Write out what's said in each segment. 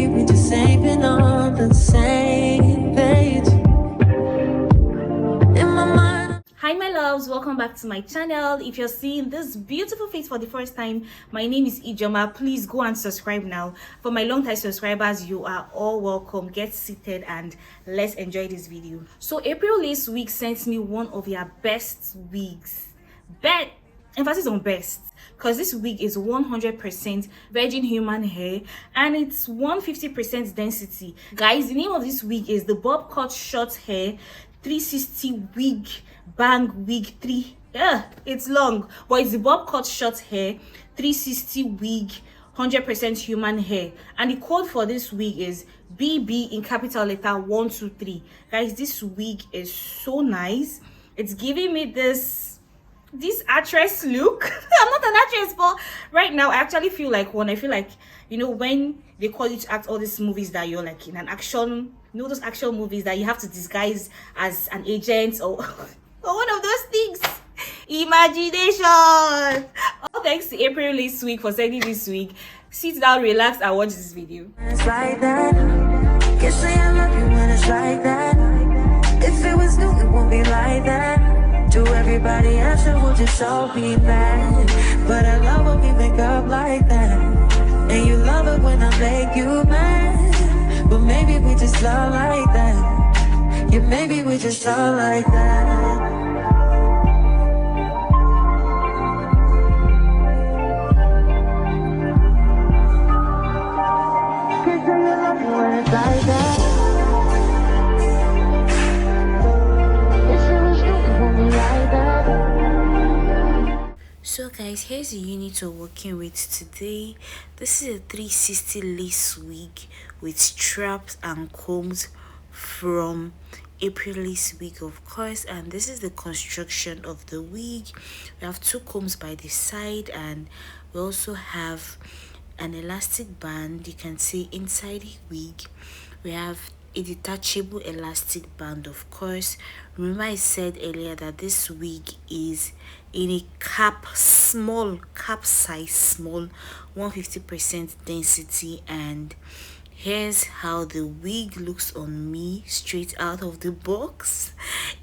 we just ain't been on the same page. In my mind. Hi my loves, welcome back to my channel. If you're seeing this beautiful face for the first time, my name is Ijoma. Please go and subscribe now. For my long-time subscribers, you are all welcome. Get seated and let's enjoy this video. So April this week sent me one of their best wigs. Emphasis on best, because this wig is 100% virgin human hair and it's 150% density. Guys, the name of this wig is the bob cut short hair 360 wig bang wig 3. Yeah, it's long, but it's the bob cut short hair 360 wig 100% human hair, and the code for this wig is BB in capital letter 123. Guys, this wig is so nice. It's giving me this actress look. I'm not an actress, but right now I actually feel like one. I feel like, you know, when they call you to act all these movies that you're like in an action, you know, those action movies that you have to disguise as an agent or or one of those things. Imagination. All thanks to April this week for sending this week. Sit down, relax, and watch this video. It's like that. Can't say I love you when it's like that. If it was new, it won't be like that. To everybody else, it will just all be bad. But I love when we make up like that. And you love it when I make you mad. But maybe we just love like that. Yeah, maybe we just love like that. Can't say I love you when it's like that. So guys, here's the unit we're working with today. This is a 360 lace wig with straps and combs from April lace wig, of course, and this is the construction of the wig. We have two combs by the side, and we also have an elastic band, you can see, inside the wig. We have a detachable elastic band, of course. Remember I said earlier that this wig is in a cap size, small, 150% density, and here's how the wig looks on me straight out of the box.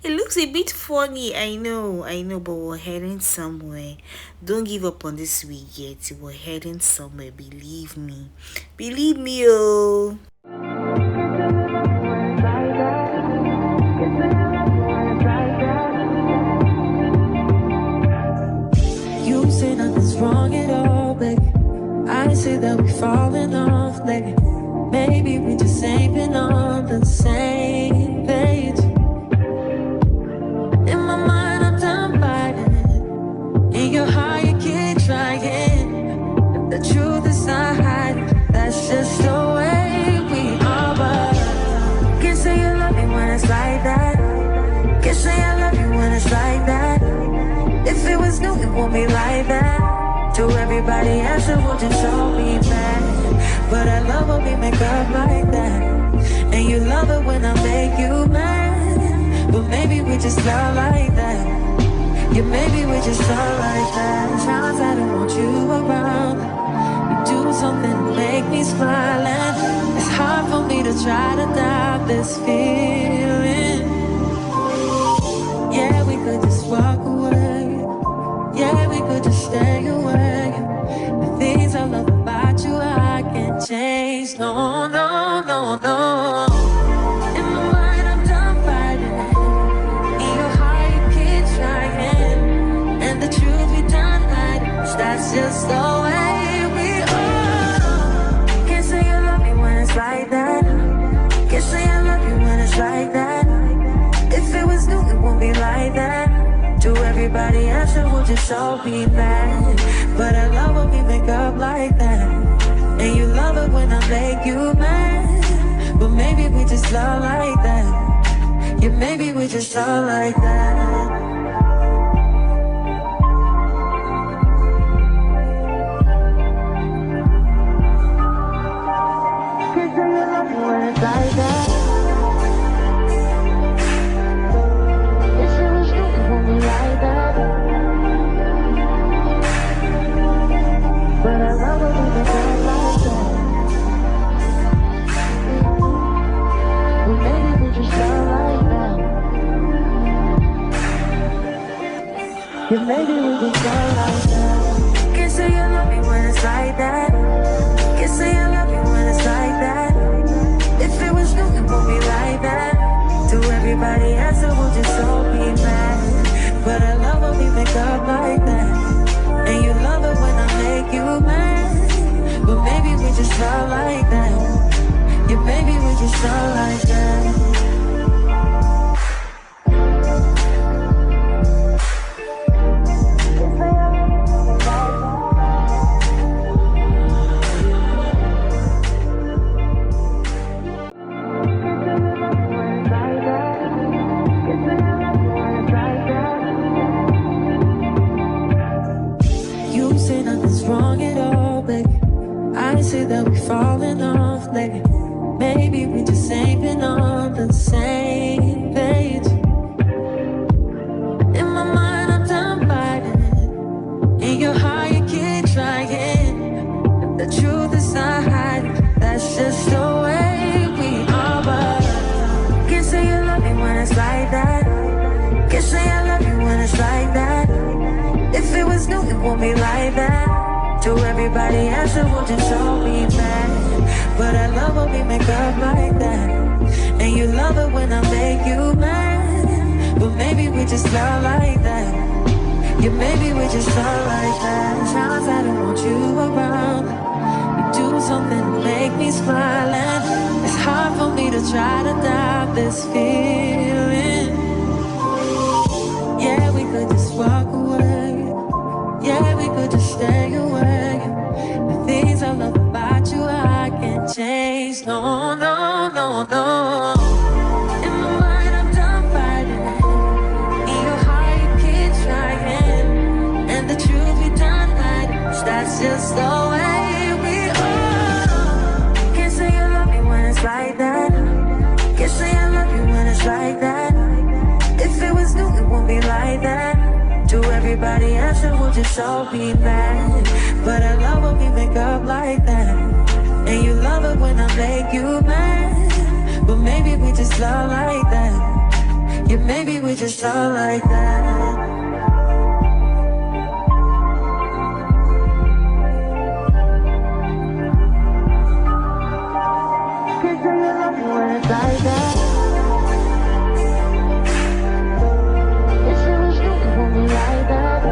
It looks a bit funny, I know, but we're heading somewhere. Don't give up on this wig yet. We're heading somewhere, believe me, oh. You say nothing's wrong at all, baby. I say that we falling off, baby. Maybe we just ain't been on the same page. In my mind, I'm done fighting. In your heart, you keep trying. If the truth is not hiding, that's just the way we are. But can't say you love me when it's like that. Can't say I love you when it's like that. If it was new, it won't be like that. To everybody else, it will just all be bad. But I love when we make up like that. And you love it when I make you mad. But maybe we just love like that. Yeah, maybe we just love like that. Times I don't want you around. You do something to make me smile, and it's hard for me to try to doubt this feeling. Yeah, we could just walk away. Yeah, we could just stay away. The things I love about you, I can't change. No, no, no, no. In my mind, I'm done fighting. In your heart, you keep trying. And the truth we done hiding, that's just the way we are. Can't say you love me when it's like that. Can't say I love you when it's like that. If it was new, it won't be like that. To everybody else, it will just all be bad. But I love when we make up like that. And you love it when I make you mad. But maybe we just love like that. Yeah, maybe we just love like that. Can't say you love me when it's like that. But I love it when you maybe we just start like that. Can't say you love me when it's like that. Can't say I love you when it's like that. If it was new, it won't be like that. To everybody else, it will just all be mad. But I love when we make up like that. And you love it when I make you mad. But maybe we just start like that. Yeah, maybe we just start like that. Wrong at all, baby. I say that we falling off, baby. Maybe we just ain't been on the same page. In my mind, I'm done fighting. In your heart, you keep trying. The truth is not hiding. That's just the way we are. But can't say you love me when it's like that. Can't say I love you when it's like that. If it was new, it won't be like that. To everybody else, it will just all be bad. But I love when we make up like that. And you love it when I make you mad. But maybe we just love like that. Yeah, maybe we just love like that. Times I don't want you around. You do something to make me smile. And it's hard for me to try to doubt this feeling. Yeah, we could just walk away. Yeah, we could just stay away. The things I love about you, I can't change. No, no, no, no. In my mind, I'm done fighting. In your heart, you keep trying. And the truth, we done hiding. That's just the way we are. Can't say you love me when it's like that. Can't say I love you when it's like that. If it was new, it won't be like that. To everybody else, it will just all be mad. But I love when we make up like that. And you love it when I make you mad. But maybe we just love like that. Yeah, maybe we just love like that. Can't say you love me when it's like that. Like that.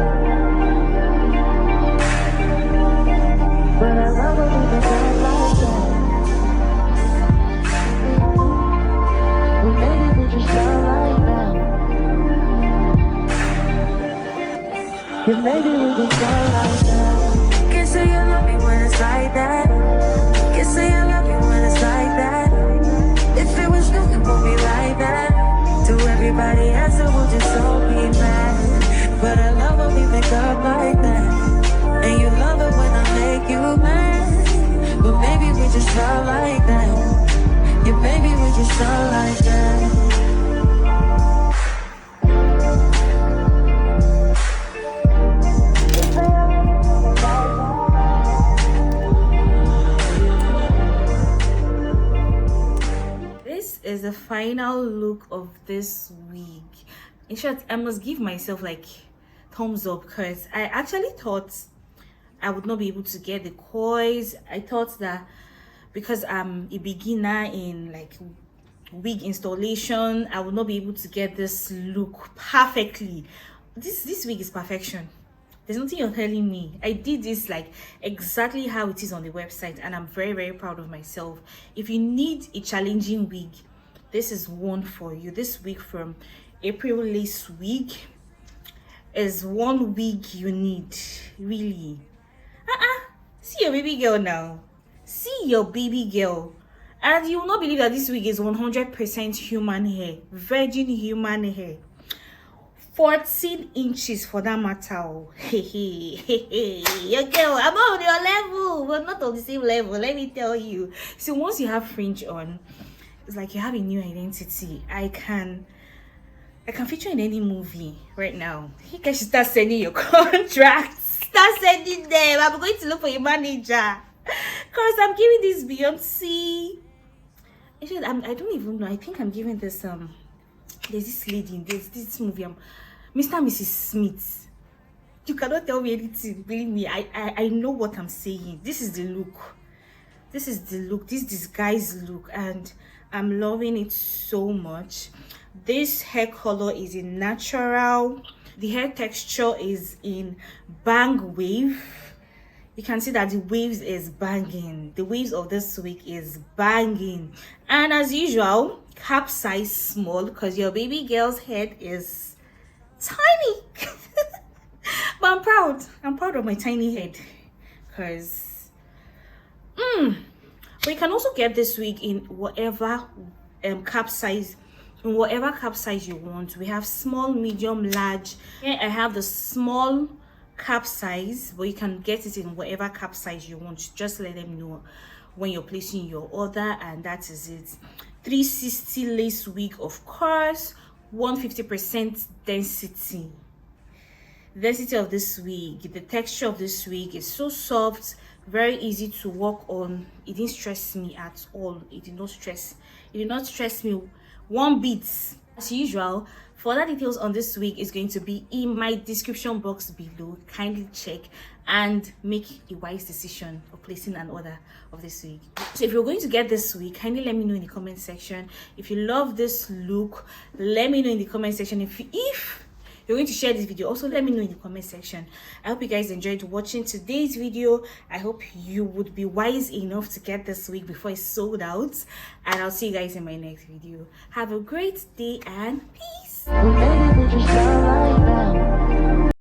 But I love when we make up like that. Well, maybe we just love like that. Yeah, maybe we just love like that. Can't say you love me when it's like that. Can't say I love you when it's like that. If it was new, it won't be like that. To everybody else, it will just all be mad. But I love when we make up like that. And you love it when I make you mad. But maybe we just love like that. Yeah, maybe we just love like that. This is the final look of this week. In short, I must give myself like thumbs up because I actually thought I would not be able to get the coils. I thought that because I'm a beginner in like wig installation, I would not be able to get this look perfectly. This wig is perfection. There's nothing you're telling me. I did this like exactly how it is on the website, and I'm very, very proud of myself. If you need a challenging wig, this is one for you. This wig from April Lace Wig is one wig you need, really. See your baby girl now. See your baby girl. And you will not believe that this wig is 100% human hair, virgin human hair. 14 inches for that matter. Your girl, I'm on your level, but not on the same level, let me tell you. So once you have fringe on, it's like you have a new identity. I can feature in any movie right now. You guys should start sending your contracts. Start sending them. I'm going to look for your manager. Because I'm giving this Beyonce. Actually, I don't even know. I think I'm giving this there's this lady in this movie, Mr. and Mrs. Smith. You cannot tell me anything. Believe me, I know what I'm saying. This is the look. This is the look. This disguise look, and I'm loving it so much. This hair color is in natural. The hair texture is in bang wave. You can see that the waves is banging. The waves of this week is banging. And as usual, cap size small because your baby girl's head is tiny. But I'm proud. I'm proud of my tiny head because but you can also get this wig in whatever cap size, in whatever cap size you want. We have small, medium, large. Here I have the small cap size, but you can get it in whatever cap size you want. Just let them know when you're placing your order, and that is it. 360 lace wig, of course. 150% density of this wig. The texture of this wig is so soft, very easy to work on. It didn't stress me at all. It did not stress me one bit. As usual, further details on this wig is going to be in my description box below. Kindly check and make a wise decision of placing an order of this wig. So if you're going to get this wig, kindly let me know in the comment section. If you love this look, let me know in the comment section. If you're going to share this video, also let me know in the comment section. I hope you guys enjoyed watching today's video. I hope you would be wise enough to get this wig before it's sold out, and I'll see you guys in my next video. Have a great day and peace.